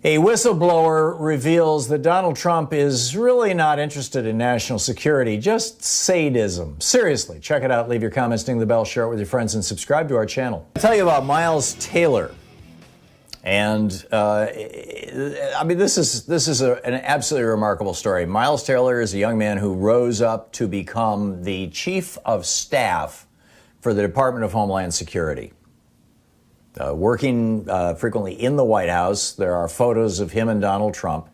A whistleblower reveals that Donald Trump is really not interested in national security, just sadism. Seriously, check it out. Leave your comments, ding the bell, share it with your friends, and subscribe to our channel. I'll tell you about Miles Taylor. And I mean, this is an absolutely remarkable story. Miles Taylor is a young man who rose up to become the chief of staff for the Department of Homeland Security. Working frequently in the White House. There are photos of him and Donald Trump.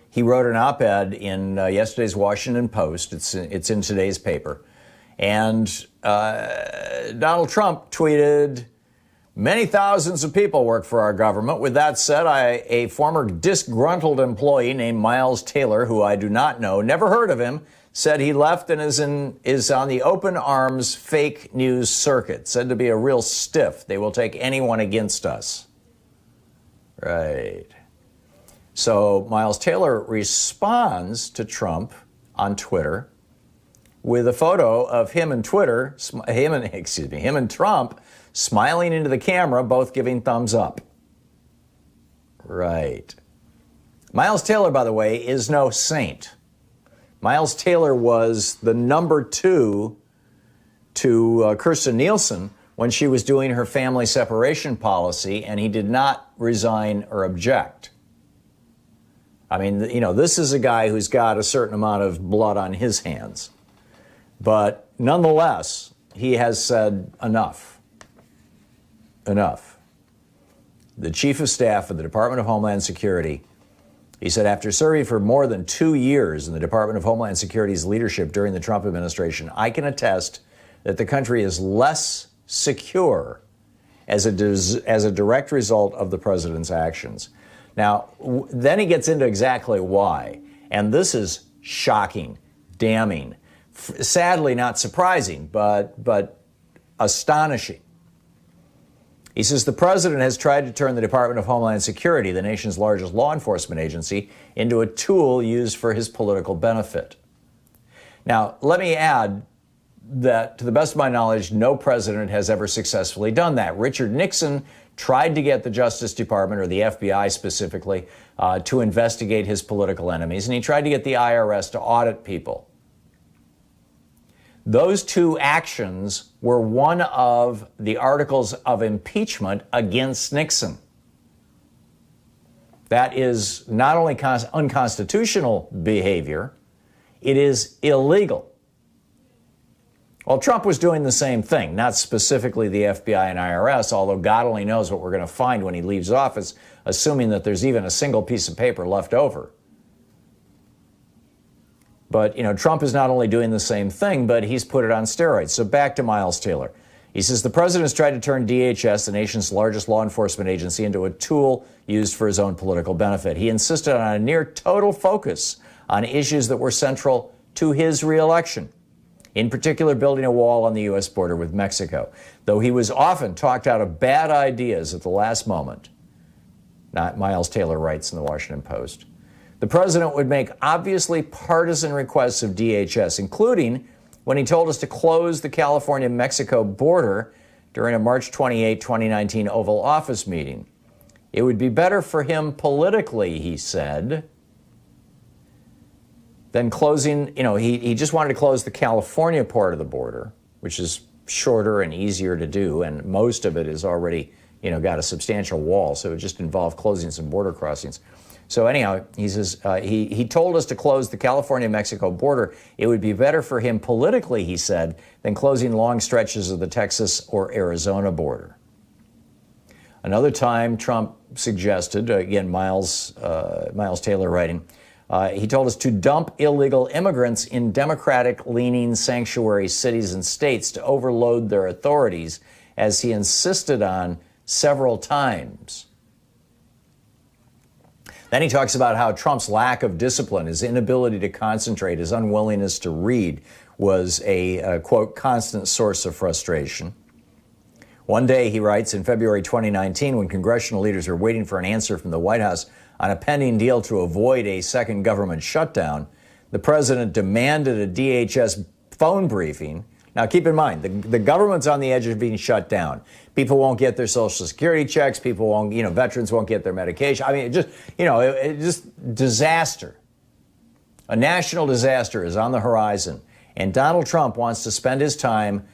He wrote an op-ed in yesterday's Washington Post. It's in today's paper. And Donald Trump tweeted, "Many thousands of people work for our government. With that said, a former disgruntled employee named Miles Taylor, who I do not know, never heard of him, said he left and is on the open arms fake news circuit, said to be a real stiff. They will take anyone against us." Right. So Miles Taylor responds to Trump on Twitter with a photo of him and Trump smiling into the camera, both giving thumbs up. Right. Miles Taylor, by the way, is no saint. Miles Taylor was the number 2 to Kirstjen Nielsen when she was doing her family separation policy, and he did not resign or object. I mean, you know, this is a guy who's got a certain amount of blood on his hands. But nonetheless, he has said enough. Enough. The chief of staff of the Department of Homeland Security, he said, after serving for more than 2 years in the Department of Homeland Security's leadership during the Trump administration, I can attest that the country is less secure as a direct result of the president's actions. Now, then he gets into exactly why. And this is shocking, damning, sadly not surprising, but astonishing. He says the president has tried to turn the Department of Homeland Security, the nation's largest law enforcement agency, into a tool used for his political benefit. Now, let me add that, to the best of my knowledge, no president has ever successfully done that. Richard Nixon tried to get the Justice Department, or the FBI specifically, to investigate his political enemies, and he tried to get the IRS to audit people. Those two actions were one of the articles of impeachment against Nixon. That is not only unconstitutional behavior, it is illegal. Well, Trump was doing the same thing, not specifically the FBI and IRS, although God only knows what we're going to find when he leaves office, assuming that there's even a single piece of paper left over. But, you know, Trump is not only doing the same thing, but he's put it on steroids. So back to Miles Taylor. He says the president has tried to turn DHS, the nation's largest law enforcement agency, into a tool used for his own political benefit. He insisted on a near total focus on issues that were central to his reelection, in particular building a wall on the U.S. border with Mexico, though he was often talked out of bad ideas at the last moment. Not Miles Taylor writes in the Washington Post. The president would make obviously partisan requests of DHS, including when he told us to close the California-Mexico border during a March 28, 2019 Oval Office meeting. It would be better for him politically, he said, than closing, he just wanted to close the California part of the border, which is shorter and easier to do, and most of it is already, got a substantial wall, so it just involved closing some border crossings. So anyhow, he says, he told us to close the California-Mexico border. It would be better for him politically, he said, than closing long stretches of the Texas or Arizona border. Another time, Trump suggested, again, Miles Taylor writing, he told us to dump illegal immigrants in Democratic-leaning sanctuary cities and states to overload their authorities, as he insisted on several times. Then he talks about how Trump's lack of discipline, his inability to concentrate, his unwillingness to read was a, quote, constant source of frustration. One day, he writes, in February 2019, when congressional leaders were waiting for an answer from the White House on a pending deal to avoid a second government shutdown, the president demanded a DHS phone briefing, Now, keep in mind, the government's on the edge of being shut down. People won't get their Social Security checks. People won't, veterans won't get their medication. I mean, it just disaster. A national disaster is on the horizon. And Donald Trump wants to spend his time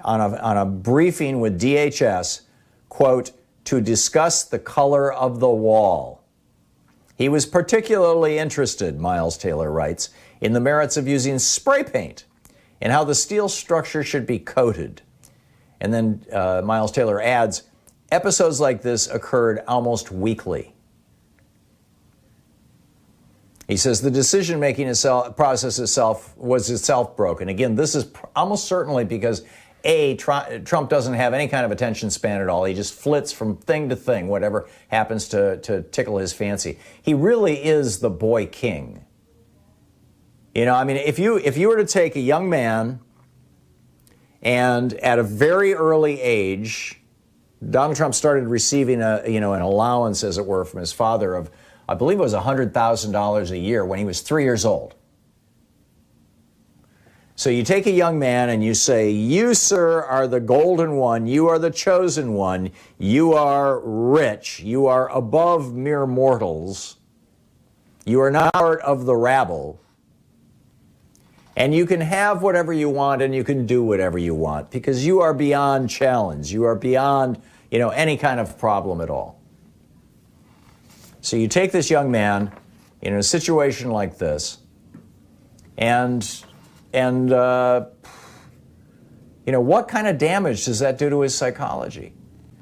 on a briefing with DHS, quote, to discuss the color of the wall. He was particularly interested, Miles Taylor writes, in the merits of using spray paint and how the steel structure should be coated. And then Miles Taylor adds, episodes like this occurred almost weekly. He says the decision-making process itself was itself broken. Again, this is almost certainly because, A, Trump doesn't have any kind of attention span at all. He just flits from thing to thing, whatever happens to tickle his fancy. He really is the boy king. If you were to take a young man and at a very early age, Donald Trump started receiving an allowance, as it were, from his father of, I believe it was $100,000 a year when he was 3 years old. So you take a young man and you say, you, sir, are the golden one. You are the chosen one. You are rich. You are above mere mortals. You are not part of the rabble. And you can have whatever you want and you can do whatever you want because you are beyond challenge. You are beyond, any kind of problem at all. So you take this young man in a situation like this, and what kind of damage does that do to his psychology?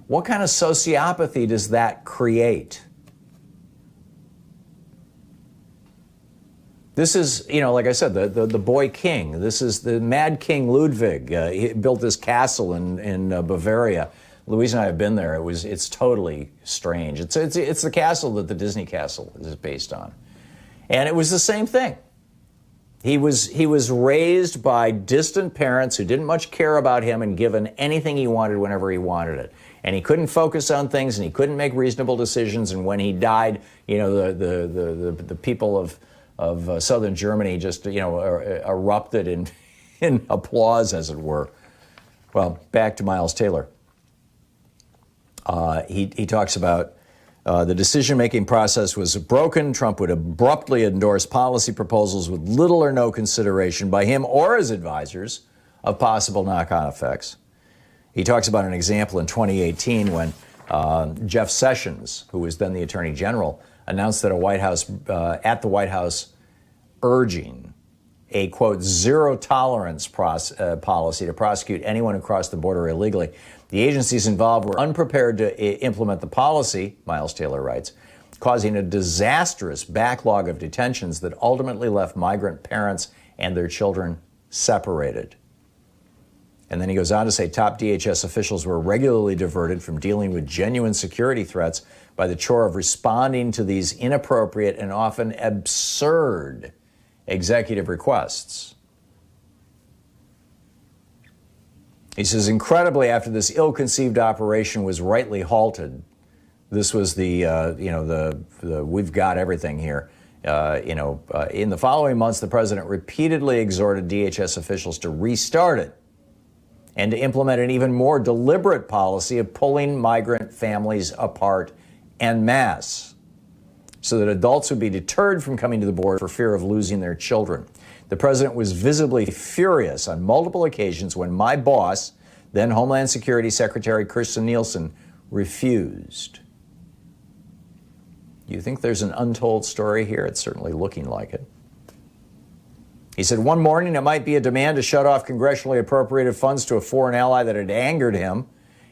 What kind of sociopathy does that create? This is, like I said, the boy king. This is the Mad King Ludwig. He built this castle in Bavaria. Louise and I have been there. It's totally strange. It's the castle that the Disney castle is based on, and it was the same thing. He was raised by distant parents who didn't much care about him and given anything he wanted whenever he wanted it, and he couldn't focus on things and he couldn't make reasonable decisions. And when he died, the people of southern Germany just erupted in applause, as it were. Well, back to Miles Taylor. He talks about the decision-making process was broken. Trump would abruptly endorse policy proposals with little or no consideration by him or his advisors of possible knock-on effects. He talks about an example in 2018 when Jeff Sessions, who was then the Attorney General, announced that at the White House urging a, quote, zero tolerance policy to prosecute anyone who crossed the border illegally. The agencies involved were unprepared to implement the policy, Miles Taylor writes, causing a disastrous backlog of detentions that ultimately left migrant parents and their children separated. And then he goes on to say top DHS officials were regularly diverted from dealing with genuine security threats by the chore of responding to these inappropriate and often absurd executive requests. He says, incredibly, after this ill-conceived operation was rightly halted, this was the we've got everything here. In the following months, the president repeatedly exhorted DHS officials to restart it and to implement an even more deliberate policy of pulling migrant families apart en masse so that adults would be deterred from coming to the border for fear of losing their children. The president was visibly furious on multiple occasions when my boss, then Homeland Security Secretary Kirstjen Nielsen, refused. Do you think there's an untold story here? It's certainly looking like it. He said one morning it might be a demand to shut off congressionally appropriated funds to a foreign ally that had angered him.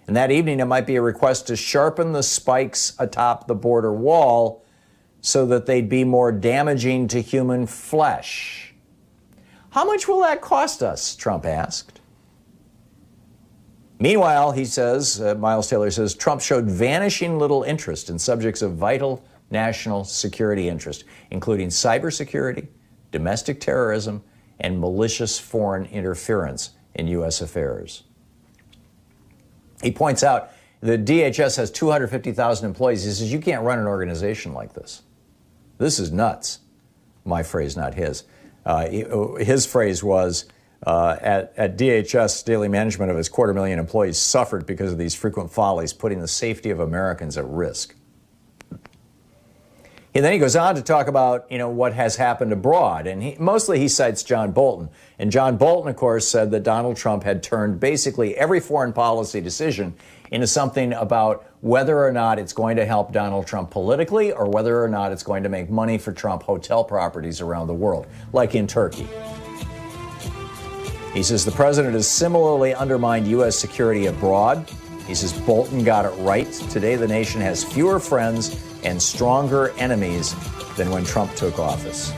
And that evening it might be a request to sharpen the spikes atop the border wall so that they'd be more damaging to human flesh. How much will that cost us? Trump asked. Meanwhile, he says, Miles Taylor says, Trump showed vanishing little interest in subjects of vital national security interest, including cybersecurity, domestic terrorism, and malicious foreign interference in U.S. affairs. He points out that DHS has 250,000 employees. He says, you can't run an organization like this. This is nuts. My phrase, not his. His phrase was, at DHS, daily management of his 250,000 employees suffered because of these frequent follies, putting the safety of Americans at risk. And then he goes on to talk about, what has happened abroad. And mostly he cites John Bolton. And John Bolton, of course, said that Donald Trump had turned basically every foreign policy decision into something about whether or not it's going to help Donald Trump politically or whether or not it's going to make money for Trump hotel properties around the world, like in Turkey. He says the president has similarly undermined U.S. security abroad. He says Bolton got it right. Today, the nation has fewer friends and stronger enemies than when Trump took office.